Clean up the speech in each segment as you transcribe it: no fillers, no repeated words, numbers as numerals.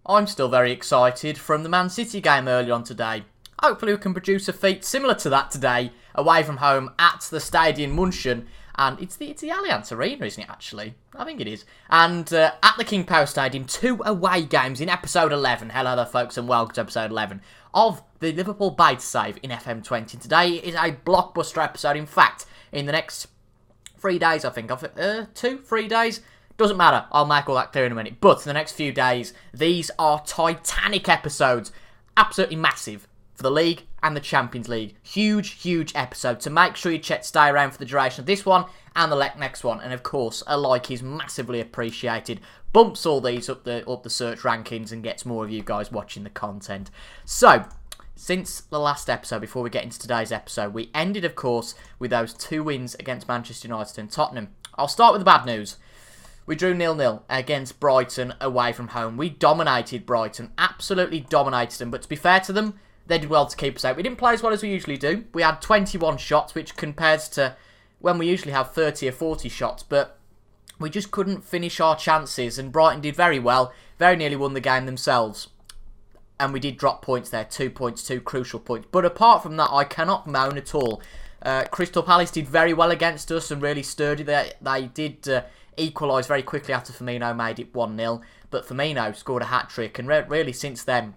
I'm still very excited from the Man City game earlier on today. Hopefully we can produce a feat similar to that today, away from home at the Stadion München. And it's the Allianz Arena, isn't it, actually? I think it is. And at the King Power Stadium, 2 away games in episode 11. Hello there, folks, and welcome to episode 11 of the Liverpool Beta Save in FM20. Today is a blockbuster episode. In fact, in the next 3 days, I think, 3 days, doesn't matter, I'll make all that clear in a minute. But in the next few days, these are titanic episodes. Absolutely massive for the League and the Champions League. Huge episode. So make sure you stay around for the duration of this one and the next one. And of course, a like is massively appreciated. Bumps all these up the search rankings and gets more of you guys watching the content. So, since the last episode, before we get into today's episode, we ended, of course, with those 2 wins against Manchester United and Tottenham. I'll start with the bad news. We drew 0-0 against Brighton away from home. We dominated Brighton, absolutely dominated them. But to be fair to them, they did well to keep us out. We didn't play as well as we usually do. We had 21 shots, which compares to when we usually have 30 or 40 shots. But we just couldn't finish our chances. And Brighton did very well. Very nearly won the game themselves. And we did drop points there. 2 points, 2 crucial points. But apart from that, I cannot moan at all. Crystal Palace did very well against us and really sturdy. They did equalised very quickly after Firmino made it 1-0. But Firmino scored a hat-trick. And really since then,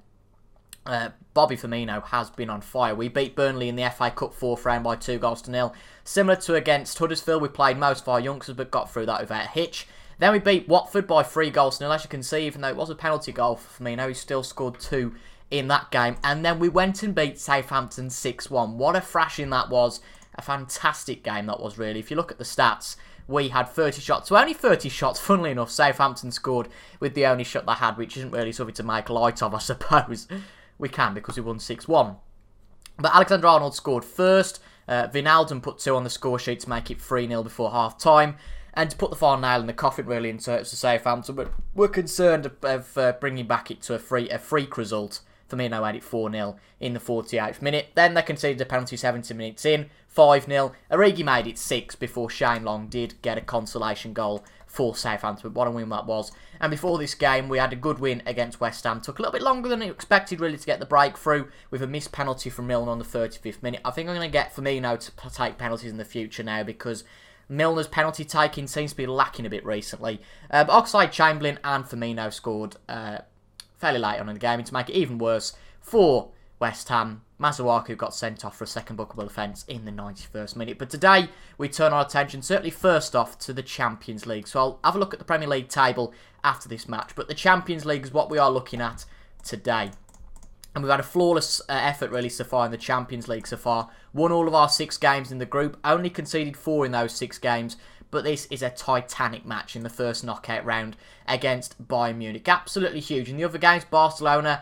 Bobby Firmino has been on fire. We beat Burnley in the FA Cup 4th round by 2-0. Similar to against Huddersfield, we played most of our youngsters but got through that without a hitch. Then we beat Watford by 3-0. As you can see, even though it was a penalty goal for Firmino, he still scored 2 in that game. And then we went and beat Southampton 6-1. What a thrashing that was. A fantastic game that was, really. If you look at the stats, we had 30 shots. So only 30 shots, funnily enough. Southampton scored with the only shot they had, which isn't really something to make light of, I suppose. We can, because we won 6-1. But Alexander-Arnold scored first. Wijnaldum put 2 on the score sheet to make it 3-0 before half-time. And to put the final nail in the coffin, really, in terms of Southampton. But we're concerned of bringing back it to a freak result. Firmino had it 4-0 in the 48th minute. Then they conceded a penalty 70 minutes in, 5-0. Origi made it 6 before Shane Long did get a consolation goal for Southampton. What a win that was. And before this game, we had a good win against West Ham. Took a little bit longer than expected, really, to get the breakthrough with a missed penalty from Milner on the 35th minute. I think I'm going to get Firmino to take penalties in the future now because Milner's penalty taking seems to be lacking a bit recently. But Oxlade-Chamberlain and Firmino scored fairly late on in the game, and to make it even worse for West Ham, Masuaku got sent off for a second bookable offence in the 91st minute. But today, we turn our attention, certainly first off, to the Champions League. So I'll have a look at the Premier League table after this match. But the Champions League is what we are looking at today. And we've had a flawless effort, really, so far in the Champions League so far. Won all of our 6 games in the group, only conceded 4 in those 6 games. But this is a titanic match in the first knockout round against Bayern Munich. Absolutely huge. In the other games, Barcelona,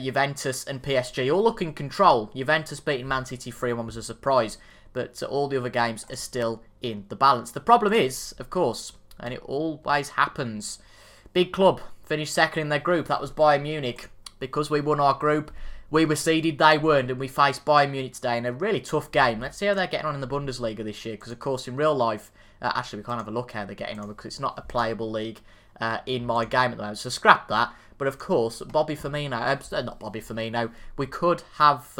Juventus and PSG all look in control. Juventus beating Man City 3-1 was a surprise. But all the other games are still in the balance. The problem is, of course, and it always happens, big club finished second in their group. That was Bayern Munich. Because we won our group, we were seeded, they weren't, and we faced Bayern Munich today in a really tough game. Let's see how they're getting on in the Bundesliga this year, because of course in real life, actually we can't have a look how they're getting on, because it's not a playable league in my game at the moment, so scrap that. But of course, Bobby Firmino, not Bobby Firmino, we could have,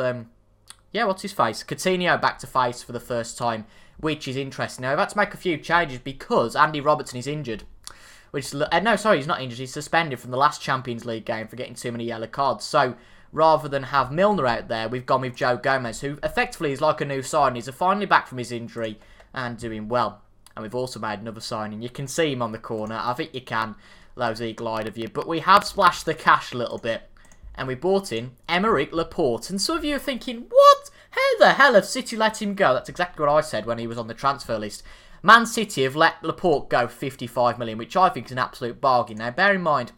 what's his face? Coutinho back to face for the first time, which is interesting. Now, I've had to make a few changes because Andy Robertson is injured. He's not injured. He's suspended from the last Champions League game for getting too many yellow cards. So, rather than have Milner out there, we've gone with Joe Gomez, who effectively is like a new signing. He's finally back from his injury and doing well. And we've also made another signing. You can see him on the corner. I think you can, those eagle-eyed of you. But we have splashed the cash a little bit. And we bought in Aymeric Laporte. And some of you are thinking, what? How the hell have City let him go? That's exactly what I said when he was on the transfer list. Man City have let Laporte go 55 million, which I think is an absolute bargain. Now, bear in mind,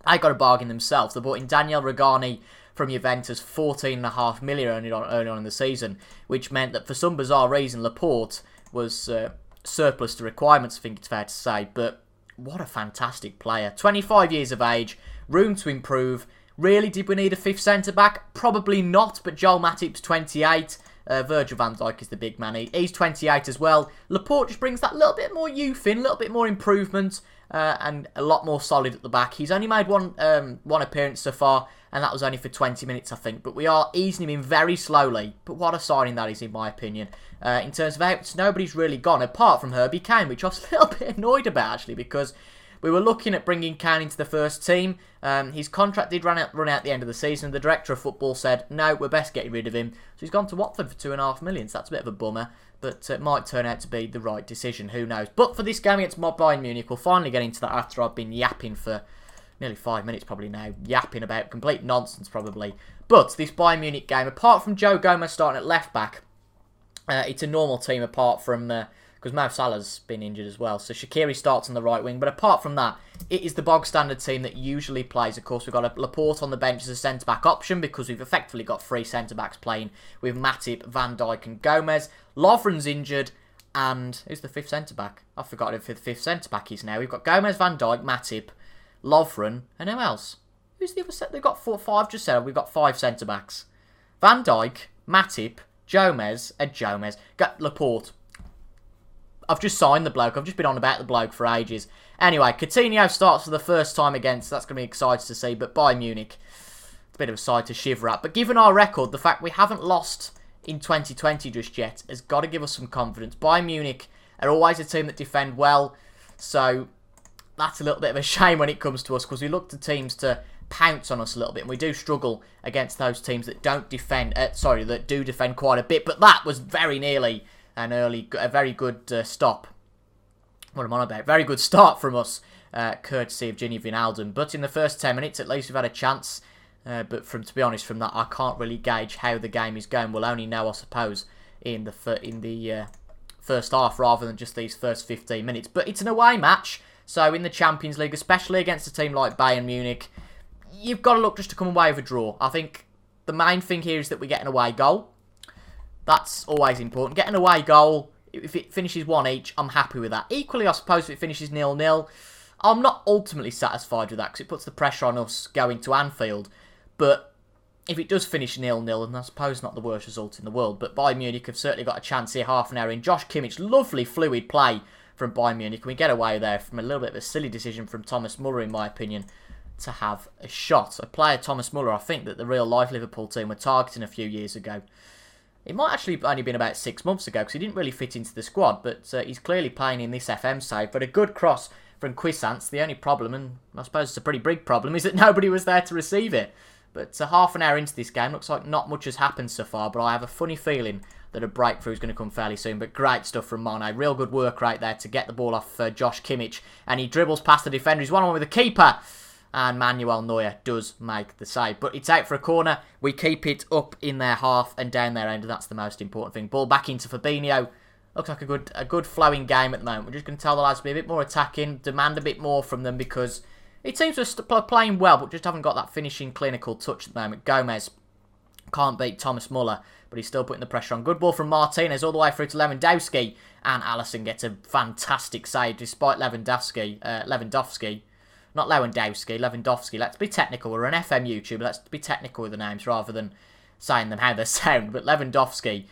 they got a bargain themselves. They bought in Daniel Regani from Juventus, 14.5 million early on in the season, which meant that for some bizarre reason, Laporte was surplus to requirements, I think it's fair to say. But what a fantastic player. 25 years of age, room to improve. Really, did we need a 5th centre-back? Probably not, but Joel Matip's 28. Virgil van Dijk is the big man. He's 28 as well. Laporte just brings that little bit more youth in, a little bit more improvement. and a lot more solid at the back. He's only made one appearance so far, and that was only for 20 minutes, I think. But we are easing him in very slowly. But what a signing that is, in my opinion. In terms of outs, nobody's really gone, apart from Herbie Kane, which I was a little bit annoyed about, actually, because we were looking at bringing Kane into the first team. His contract did run out at the end of the season. The director of football said, no, we're best getting rid of him. So he's gone to Watford for £2.5 million. So that's a bit of a bummer. But it might turn out to be the right decision. Who knows? But for this game against Bayern Munich, we'll finally get into that after I've been yapping for nearly 5 minutes probably now. Yapping about complete nonsense probably. But this Bayern Munich game, apart from Joe Gomez starting at left back, it's a normal team apart from... because Mo Salah's been injured as well. So Shaqiri starts on the right wing. But apart from that, it is the bog standard team that usually plays. Of course, we've got Laporte on the bench as a centre-back option because we've effectively got 3 centre-backs playing with Matip, Van Dijk and Gomez. Lovren's injured. And who's the 5th centre-back? I've forgotten who the 5th centre-back is now. We've got Gomez, Van Dijk, Matip, Lovren. And who else? Who's the other set? They've got 5 just said. We've got 5 centre-backs. Van Dijk, Matip, Gomez, got Laporte. I've just signed the bloke. I've just been on about the bloke for ages. Anyway, Coutinho starts for the first time again, so that's going to be exciting to see. But Bayern Munich, it's a bit of a sight to shiver at. But given our record, the fact we haven't lost in 2020 just yet has got to give us some confidence. Bayern Munich are always a team that defend well, so that's a little bit of a shame when it comes to us because we look to teams to pounce on us a little bit, and we do struggle against those teams that don't defend. That do defend quite a bit. But that was very nearly a very good stop. What am I on about? Very good start from us, courtesy of Gini Wijnaldum. But in the first 10 minutes, at least we've had a chance. But to be honest, from that, I can't really gauge how the game is going. We'll only know, I suppose, in the first half rather than just these first 15 minutes. But it's an away match, so in the Champions League, especially against a team like Bayern Munich, you've got to look just to come away with a draw. I think the main thing here is that we get an away goal. That's always important. Get an away goal, if it finishes 1 each, I'm happy with that. Equally, I suppose, if it finishes 0-0, I'm not ultimately satisfied with that because it puts the pressure on us going to Anfield. But if it does finish 0-0, and I suppose not the worst result in the world, but Bayern Munich have certainly got a chance here, half an hour in. Josh Kimmich, lovely fluid play from Bayern Munich. And we get away there from a little bit of a silly decision from Thomas Muller, in my opinion, to have a shot. A player, Thomas Muller, I think that the real-life Liverpool team were targeting a few years ago. It might actually have only been about 6 months ago because he didn't really fit into the squad, but he's clearly playing in this FM side. But a good cross from Cuisance. The only problem, and I suppose it's a pretty big problem, is that nobody was there to receive it. But half an hour into this game, looks like not much has happened so far, but I have a funny feeling that a breakthrough is going to come fairly soon. But great stuff from Mane. Real good work right there to get the ball off Josh Kimmich. And he dribbles past the defender. He's one-on-one with the keeper. And Manuel Neuer does make the save. But it's out for a corner. We keep it up in their half and down their end. And that's the most important thing. Ball back into Fabinho. Looks like a good flowing game at the moment. We're just going to tell the lads to be a bit more attacking. Demand a bit more from them because it seems we're playing well. But just haven't got that finishing clinical touch at the moment. Gomez can't beat Thomas Muller. But he's still putting the pressure on. Good ball from Martinez all the way through to Lewandowski. And Alisson gets a fantastic save despite Lewandowski. Not Lewandowski. Let's be technical. We're an FM YouTuber. Let's be technical with the names rather than saying them how they sound. But Lewandowski,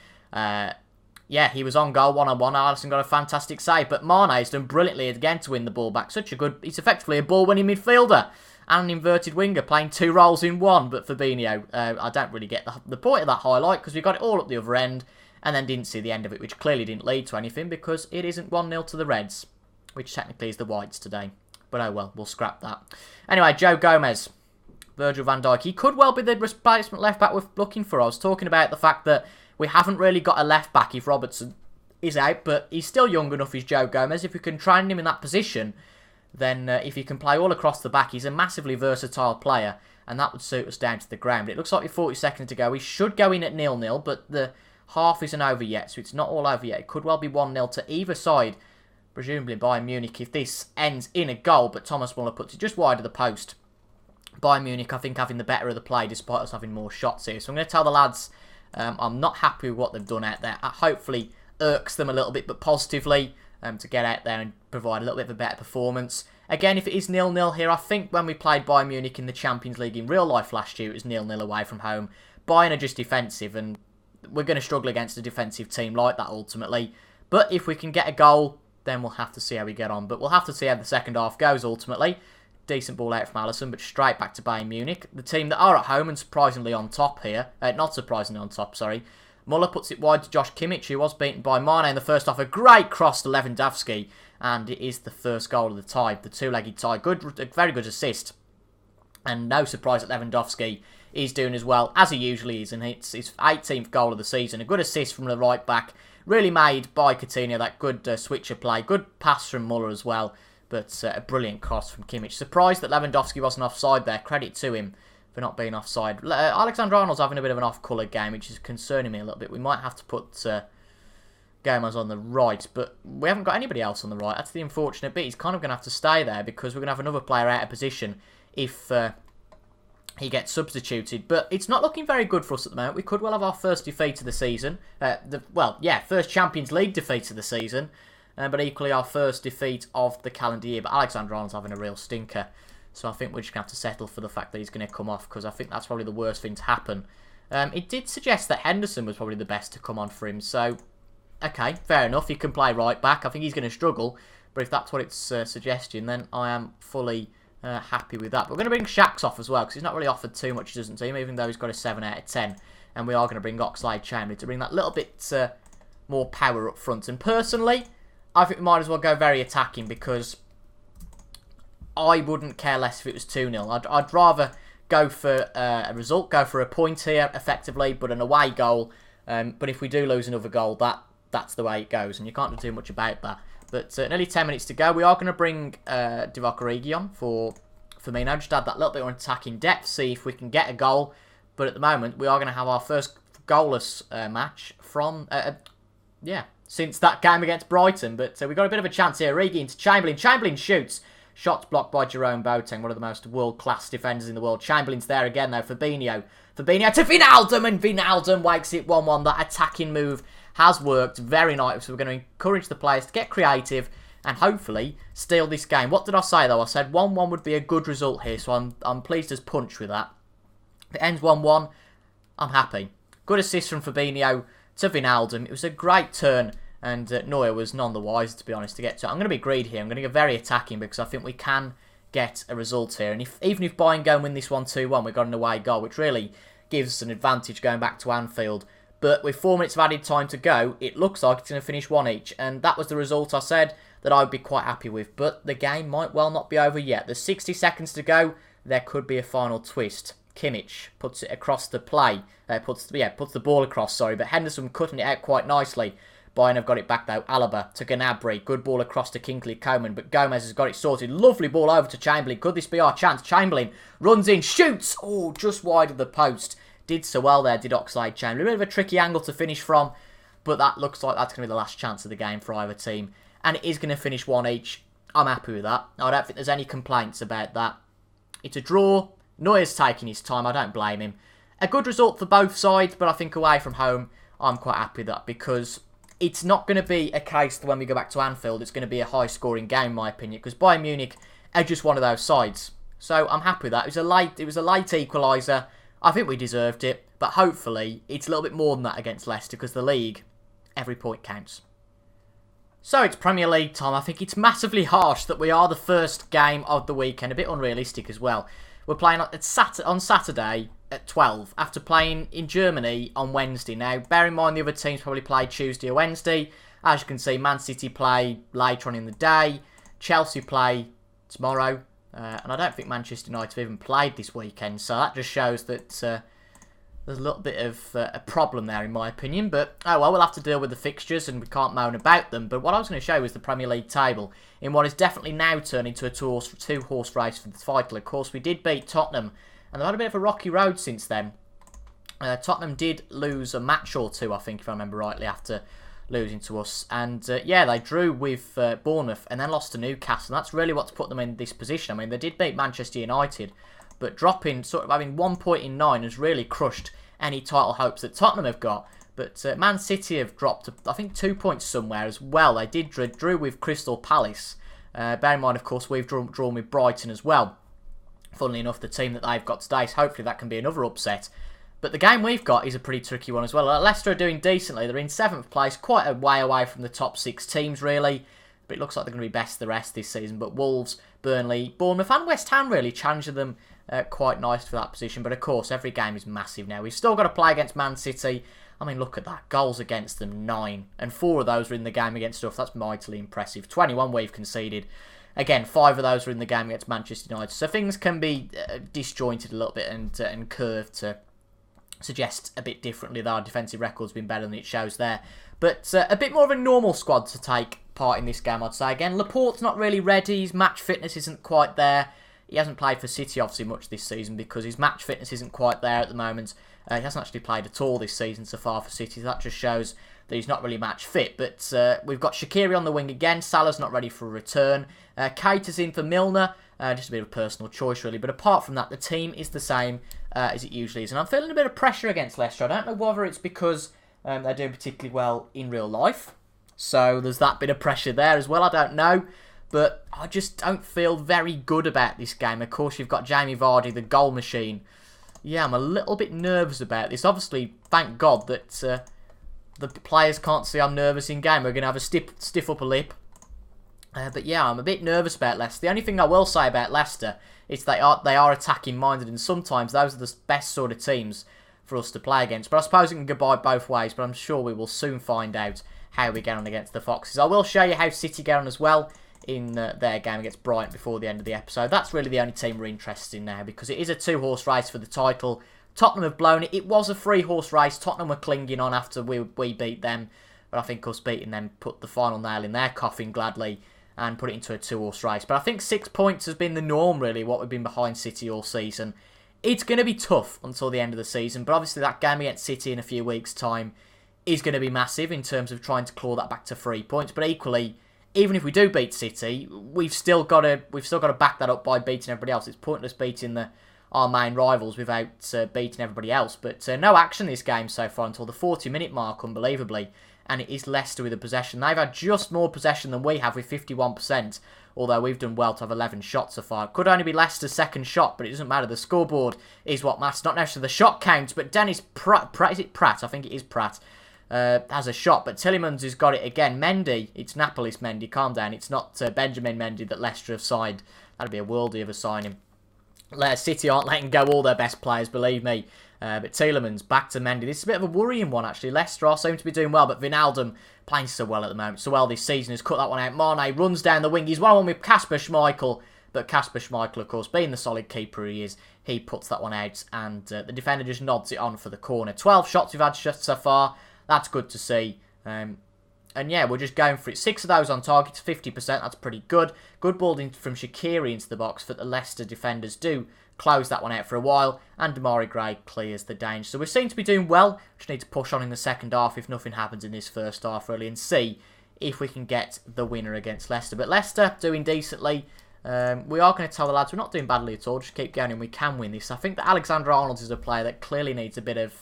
he was on goal, one-on-one. Alisson got a fantastic save. But Mane's done brilliantly again to win the ball back. He's effectively a ball-winning midfielder and an inverted winger playing 2 roles in one. But Fabinho, I don't really get the point of that highlight because we got it all up the other end and then didn't see the end of it, which clearly didn't lead to anything because it isn't 1-0 to the Reds, which technically is the Whites today. But oh well, we'll scrap that. Anyway, Joe Gomez, Virgil van Dijk. He could well be the replacement left-back we're looking for. I was talking about the fact that we haven't really got a left-back if Robertson is out, but he's still young enough, he's Joe Gomez. If we can train him in that position, then if he can play all across the back, he's a massively versatile player, and that would suit us down to the ground. It looks like we're 40 seconds to go. We should go in at 0-0, but the half isn't over yet, so it's not all over yet. It could well be 1-0 to either side. Presumably Bayern Munich if this ends in a goal, but Thomas Muller puts it just wide of the post. Bayern Munich, I think, having the better of the play despite us having more shots here. So I'm going to tell the lads I'm not happy with what they've done out there. It hopefully irks them a little bit, but positively to get out there and provide a little bit of a better performance. Again, if it is 0-0 here, I think when we played Bayern Munich in the Champions League in real life last year, it was 0-0 away from home. Bayern are just defensive, and we're going to struggle against a defensive team like that ultimately. But if we can get a goal, then we'll have to see how we get on. But we'll have to see how the second half goes ultimately. Decent ball out from Alisson, but straight back to Bayern Munich. The team that are at home and surprisingly on top here. Not surprisingly on top, sorry. Muller puts it wide to Josh Kimmich, who was beaten by Mane in the first half. A great cross to Lewandowski, and it is the first goal of the tie. The two-legged tie. Very good assist. And no surprise that Lewandowski is doing as well as he usually is, and it's his 18th goal of the season. A good assist from the right back. Really made by Coutinho, that good switcher play. Good pass from Muller as well. But a brilliant cross from Kimmich. Surprised that Lewandowski wasn't offside there. Credit to him for not being offside. Alexander-Arnold's having a bit of an off-colour game, which is concerning me a little bit. We might have to put Gomez on the right, but we haven't got anybody else on the right. That's the unfortunate bit. He's kind of going to have to stay there because we're going to have another player out of position if he gets substituted. But it's not looking very good for us at the moment. We could well have our first defeat of the season. First Champions League defeat of the season. But equally our first defeat of the calendar year. But Alexander-Arnold's having a real stinker. So I think we're just going to have to settle for the fact that he's going to come off, because I think that's probably the worst thing to happen. It did suggest that Henderson was probably the best to come on for him. So, okay, fair enough. He can play right back. I think he's going to struggle. But if that's what it's suggesting, then I am fully happy with that. But we're going to bring Shax off as well, because he's not really offered too much, he doesn't seem, even though he's got a 7 out of 10. And we are going to bring Oxlade-Chamberlain to bring that little bit more power up front. And personally, I think we might as well go very attacking, because I wouldn't care less if it was 2-0. I'd rather go for a result, go for a point here, effectively, but an away goal. But if we do lose another goal, that's the way it goes, and you can't do too much about that. But nearly 10 minutes to go. We are going to bring Divock Origi on for Firmino, just add that little bit of attacking depth, see if we can get a goal. But at the moment, we are going to have our first goalless match from... since that game against Brighton. But we've got a bit of a chance here. Origi into Chamberlain. Chamberlain shoots. Shots blocked by Jerome Boateng, one of the most world-class defenders in the world. Chamberlain's there again, though. Fabinho to Wijnaldum, and Wijnaldum wakes it 1-1. That attacking move has worked very nice. So we're going to encourage the players to get creative and hopefully steal this game. What did I say, though? I said 1-1 would be a good result here, so I'm pleased as punch with that. If it ends 1-1, I'm happy. Good assist from Fabinho to Wijnaldum. It was a great turn, and Neuer was none the wiser, to be honest, to get to it. I'm going to be greedy here. I'm going to get very attacking because I think we can get a result here. And even if Bayern go and win this 1-2-1, we've got an away goal, which really gives us an advantage going back to Anfield. But with 4 minutes of added time to go, it looks like it's going to finish 1 each. And that was the result I said that I would be quite happy with. But the game might well not be over yet. There's 60 seconds to go. There could be a final twist. Kimmich puts it across the play. Puts the ball across, sorry. But Henderson cutting it out quite nicely. Bayern have got it back though. Alaba to Gnabry. Good ball across to Kingsley Coman. But Gomez has got it sorted. Lovely ball over to Chamberlain. Could this be our chance? Chamberlain runs in, shoots. Oh, just wide of the post. Did so well there, did Oxlade-Chamberlain. A bit of a tricky angle to finish from. But that looks like that's going to be the last chance of the game for either team. And it is going to finish 1 each. I'm happy with that. I don't think there's any complaints about that. It's a draw. Neuer's taking his time. I don't blame him. A good result for both sides. But I think away from home, I'm quite happy with that. Because it's not going to be a case that when we go back to Anfield, it's going to be a high-scoring game, in my opinion. Because Bayern Munich are just one of those sides. So I'm happy with that. It was a late equaliser. I think we deserved it. But hopefully, it's a little bit more than that against Leicester. Because the league, every point counts. So it's Premier League time. I think it's massively harsh that we are the first game of the weekend. A bit unrealistic as well. We're playing on Saturday at 12 after playing in Germany on Wednesday. Now, bear in mind the other teams probably play Tuesday or Wednesday. As you can see, Man City play later on in the day. Chelsea play tomorrow. And I don't think Manchester United have even played this weekend. So that just shows that there's a little bit of a problem there, in my opinion. But, oh well, we'll have to deal with the fixtures and we can't moan about them. But what I was going to show you is the Premier League table in what is definitely now turned into a two-horse race for the title. Of course, we did beat Tottenham, and they've had a bit of a rocky road since then. Tottenham did lose a match or two, I think, if I remember rightly, after losing to us. And, they drew with Bournemouth and then lost to Newcastle. And that's really what's put them in this position. I mean, they did beat Manchester United, but having 1 point in 9 has really crushed any title hopes that Tottenham have got. But Man City have dropped, I think, 2 points somewhere as well. They did drew with Crystal Palace. Bear in mind, of course, we've drawn with Brighton as well. Funnily enough, the team that they've got today, so hopefully that can be another upset. But the game we've got is a pretty tricky one as well. Leicester are doing decently. They're in 7th place, quite a way away from the top 6 teams, really. but it looks like they're going to be best the rest this season. But Wolves, Burnley, Bournemouth and West Ham really challenging them quite nice for that position. But of course, every game is massive now. We've still got to play against Man City. I mean, look at that. Goals against them, 9. And 4 of those were in the game against us. That's mightily impressive. 21 we've conceded. Again, 5 of those were in the game against Manchester United. So things can be disjointed a little bit and curved to suggest a bit differently that our defensive record's been better than it shows there. But a bit more of a normal squad to take part in this game, I'd say. Again, Laporte's not really ready. His match fitness isn't quite there. He hasn't played for City, obviously, much this season because his match fitness isn't quite there at the moment. He hasn't actually played at all this season so far for City. So that just shows that he's not really match fit. But we've got Shaqiri on the wing again. Salah's not ready for a return. Keita's in for Milner. Just a bit of a personal choice, really. But apart from that, the team is the same as it usually is. And I'm feeling a bit of pressure against Leicester. I don't know whether it's because they're doing particularly well in real life. So there's that bit of pressure there as well. I don't know. But I just don't feel very good about this game. Of course, you've got Jamie Vardy, the goal machine. Yeah, I'm a little bit nervous about this. Obviously, thank God that the players can't see I'm nervous in game. We're going to have a stiff upper lip. But yeah, I'm a bit nervous about Leicester. The only thing I will say about Leicester is they are attacking minded, and sometimes those are the best sort of teams for us to play against. But I suppose it can go by both ways, but I'm sure we will soon find out how we get on against the Foxes. I will show you how City get on as well in their game against Brighton before the end of the episode. That's really the only team we're interested in now, because it is a 2-horse race for the title. Tottenham have blown it. It was a 3-horse race. Tottenham were clinging on after we beat them, but I think us beating them put the final nail in their coffin gladly and put it into a 2-horse race. But I think 6 points has been the norm, really, what we've been behind City all season. It's going to be tough until the end of the season, but obviously that game against City in a few weeks' time is going to be massive in terms of trying to claw that back to 3 points. But equally, even if we do beat City, we've still got to back that up by beating everybody else. It's pointless beating our main rivals without beating everybody else. But no action this game so far until the 40-minute mark, unbelievably. And it is Leicester with the possession. They've had just more possession than we have with 51%, although we've done well to have 11 shots so far. It could only be Leicester's second shot, but it doesn't matter. The scoreboard is what matters. Not necessarily the shot count, but Dennis Pratt, is it Pratt? I think it is Pratt. Has a shot, but Tielemans has got it again. Mendy, it's Napoli's Mendy, calm down. It's not Benjamin Mendy that Leicester have signed. That'd be a worldie of a signing. City aren't letting go all their best players, believe me. But Tielemans, back to Mendy. This is a bit of a worrying one, actually. Leicester are seem to be doing well, but Wijnaldum playing so well at the moment. So well this season, has cut that one out. Mane runs down the wing. He's 1-on-1 with Kasper Schmeichel. But Kasper Schmeichel, of course, being the solid keeper he is, he puts that one out. And the defender just nods it on for the corner. 12 shots we've had so far. That's good to see. And yeah, we're just going for it. 6 of those on target, 50%. That's pretty good. Good ball from Shaqiri into the box, but the Leicester defenders do close that one out for a while. And Damari Gray clears the danger. So we seem to be doing well. Just need to push on in the second half if nothing happens in this first half, really, and see if we can get the winner against Leicester. But Leicester doing decently. We are going to tell the lads we're not doing badly at all. Just keep going and we can win this. I think that Alexander-Arnold is a player that clearly needs a bit of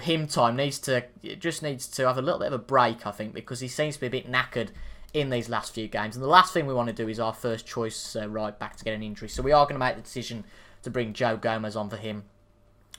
him time. Just needs to have a little bit of a break, I think, because he seems to be a bit knackered in these last few games. And the last thing we want to do is our first choice right back to get an injury. So we are going to make the decision to bring Joe Gomez on for him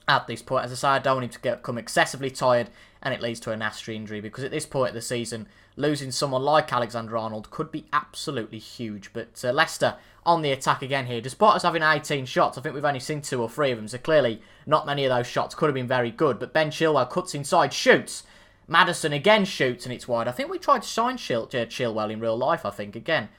at this point. As I say, I don't want him to become excessively tired and it leads to a nasty injury, because at this point of the season, losing someone like Alexander-Arnold could be absolutely huge. But Leicester on the attack again here. Despite us having 18 shots, I think we've only seen 2 or 3 of them, so clearly not many of those shots could have been very good. But Ben Chilwell cuts inside, shoots. Maddison again shoots and it's wide. I think we tried to sign Chilwell in real life, I think, again.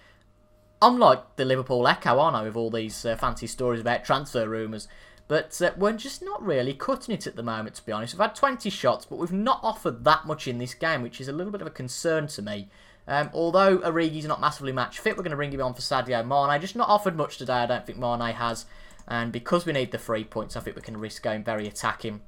I'm like the Liverpool Echo, aren't I, with all these fancy stories about transfer rumours. But we're just not really cutting it at the moment, to be honest. We've had 20 shots, but we've not offered that much in this game, which is a little bit of a concern to me. Although Origi's not massively match fit, we're going to bring him on for Sadio Mane. Just not offered much today, I don't think Mane has. And because we need the 3 points, I think we can risk going very attacking.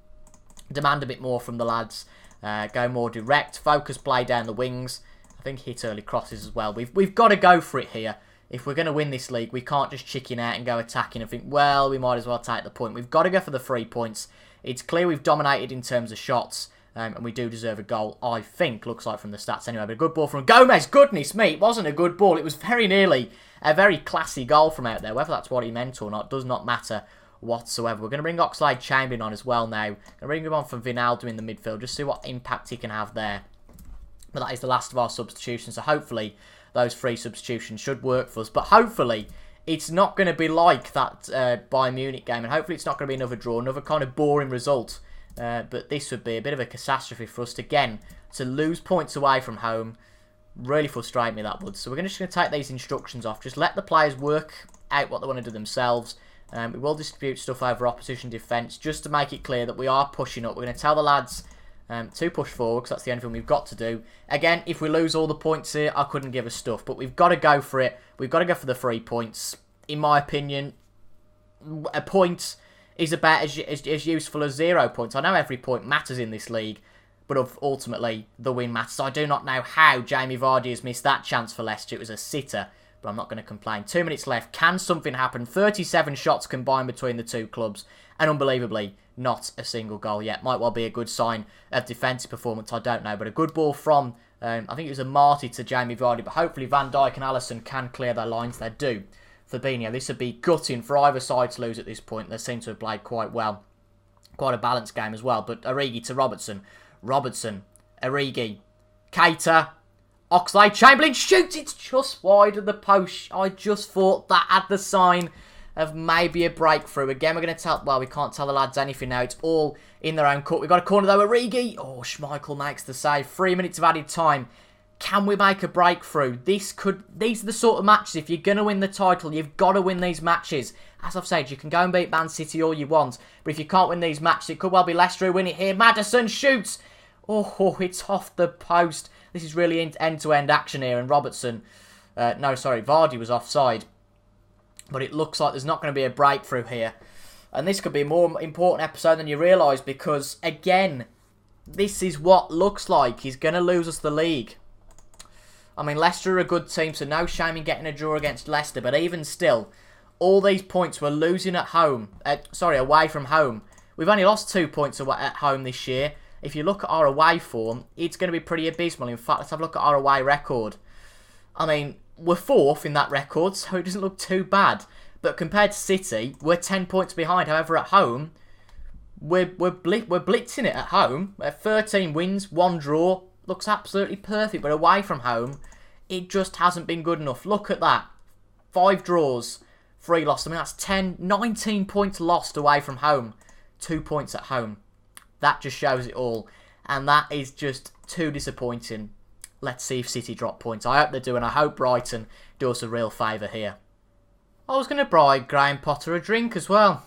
Demand a bit more from the lads. Go more direct. Focus play down the wings. I think hit early crosses as well. We've got to go for it here. If we're going to win this league, we can't just chicken out and go attacking and think, well, we might as well take the point. We've got to go for the 3 points. It's clear we've dominated in terms of shots, and we do deserve a goal, I think. Looks like from the stats anyway. But a good ball from Gomez. Goodness me, it wasn't a good ball. It was very nearly a very classy goal from out there. Whether that's what he meant or not does not matter whatsoever. We're going to bring Oxlade-Chamberlain on as well now. Going to bring him on from Wijnaldum in the midfield. Just see what impact he can have there. But that is the last of our substitutions, so hopefully those 3 substitutions should work for us. But hopefully it's not going to be like that Bayern Munich game, and hopefully it's not going to be another draw, another kind of boring result. But this would be a bit of a catastrophe for us again to lose points away from home. Really frustrate me, that would. So we're just going to take these instructions off. Just let the players work out what they want to do themselves. We will distribute stuff over opposition defence just to make it clear that we are pushing up. We're going to tell the lads to push forward, because that's the only thing we've got to do. Again, if we lose all the points here, I couldn't give a stuff. But we've got to go for it. We've got to go for the 3 points. In my opinion, a point is about as useful as 0 points. I know every point matters in this league, but ultimately the win matters. I do not know how Jamie Vardy has missed that chance for Leicester. It was a sitter, but I'm not going to complain. 2 minutes left. Can something happen? 37 shots combined between the 2 clubs, and unbelievably, not a single goal yet. Might well be a good sign of defensive performance, I don't know. But a good ball from, I think it was a Marty to Jamie Vardy, but hopefully Van Dijk and Alisson can clear their lines. They do. Fabinho, this would be gutting for either side to lose at this point. They seem to have played quite well. Quite a balanced game as well. But Origi to Robertson. Robertson, Origi, Keita, Oxlade-Chamberlain shoots. It's just wide of the post. I just thought that had the sign of maybe a breakthrough. Again, we're going to tell... Well, we can't tell the lads anything now. It's all in their own court. We've got a corner though. Origi. Oh, Schmeichel makes the save. 3 minutes of added time. Can we make a breakthrough? These are the sort of matches, if you're going to win the title, you've got to win these matches. As I've said, you can go and beat Man City all you want, but if you can't win these matches, it could well be Leicester who win it here. Maddison shoots. Oh, it's off the post. This is really end-to-end action here, and Robertson... Vardy was offside. But it looks like there's not going to be a breakthrough here. And this could be a more important episode than you realise, because, again, this is what looks like he's going to lose us the league. I mean, Leicester are a good team, so no shame in getting a draw against Leicester. But even still, all these points we're losing at home. Away from home. We've only lost 2 points at home this year. If you look at our away form, it's going to be pretty abysmal. In fact, let's have a look at our away record. I mean, we're 4th in that record, so it doesn't look too bad. But compared to City, we're 10 points behind. However, at home, we're blitzing it at home. 13 wins, 1 draw. Looks absolutely perfect, but away from home, it just hasn't been good enough. Look at that. 5 draws, 3 losses. I mean, that's 19 points lost away from home. 2 points at home. That just shows it all. And that is just too disappointing. Let's see if City drop points. I hope they do, and I hope Brighton do us a real favour here. I was going to buy Graham Potter a drink as well.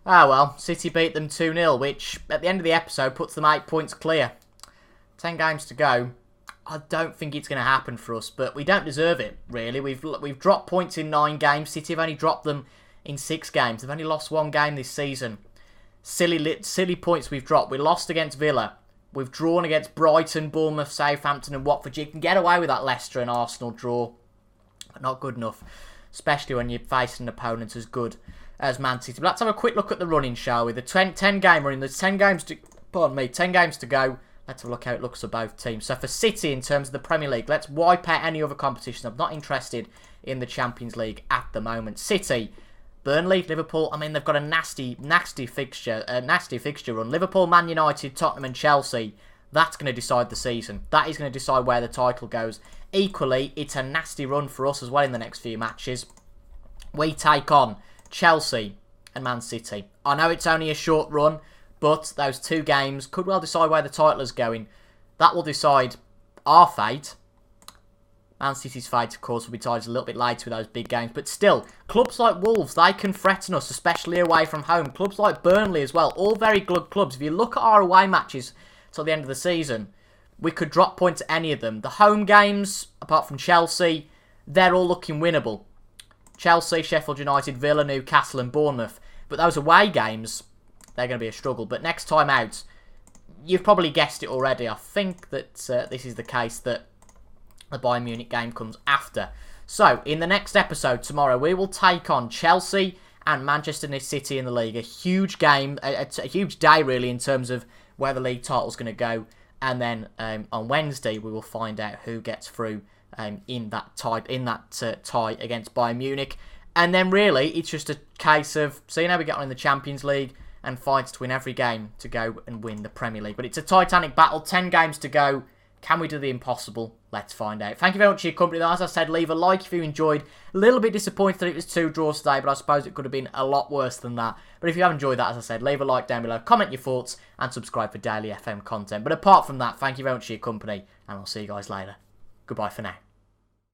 Ah well, City beat them 2-0, which at the end of the episode puts them 8 points clear. 10 games to go. I don't think it's going to happen for us, but we don't deserve it, really. We've dropped points in 9 games. City have only dropped them in 6 games. They've only lost 1 game this season. Silly points we've dropped. We lost against Villa. We've drawn against Brighton, Bournemouth, Southampton and Watford. You can get away with that Leicester and Arsenal draw, but not good enough, especially when you're facing an opponent as good as Man City. But let's have a quick look at the running, shall we? The 10-game run. There's 10 games to... Pardon me, 10 games to go. Let's have a look how it looks for both teams. So for City, in terms of the Premier League, let's wipe out any other competition. I'm not interested in the Champions League at the moment. City, Burnley, Liverpool. I mean, they've got a nasty fixture run. Liverpool, Man United, Tottenham and Chelsea. That's going to decide the season. That is going to decide where the title goes. Equally, it's a nasty run for us as well in the next few matches. We take on Chelsea and Man City. I know it's only a short run, but those 2 games could well decide where the title is going. That will decide our fate. Man City's fate, of course, will be tied a little bit later with those big games. But still, clubs like Wolves, they can threaten us, especially away from home. Clubs like Burnley as well, all very good clubs. If you look at our away matches till the end of the season, we could drop points at any of them. The home games, apart from Chelsea, they're all looking winnable. Chelsea, Sheffield United, Villa, Newcastle and Bournemouth. But those away games, they're going to be a struggle. But next time out, you've probably guessed it already. I think that this is the case, that the Bayern Munich game comes after. So, in the next episode tomorrow, we will take on Chelsea and Manchester City in the league. A huge game, a huge day really, in terms of where the league title's going to go. And then on Wednesday, we will find out who gets through in that tie against Bayern Munich. And then really, it's just a case of seeing how we get on in the Champions League and fights to win every game to go and win the Premier League. But it's a titanic battle, 10 games to go. Can we do the impossible? Let's find out. Thank you very much for your company, though. As I said, leave a like if you enjoyed. A little bit disappointed that it was 2 draws today, but I suppose it could have been a lot worse than that. But if you have enjoyed that, as I said, leave a like down below, comment your thoughts, and subscribe for daily FM content. But apart from that, thank you very much for your company, and I'll see you guys later. Goodbye for now.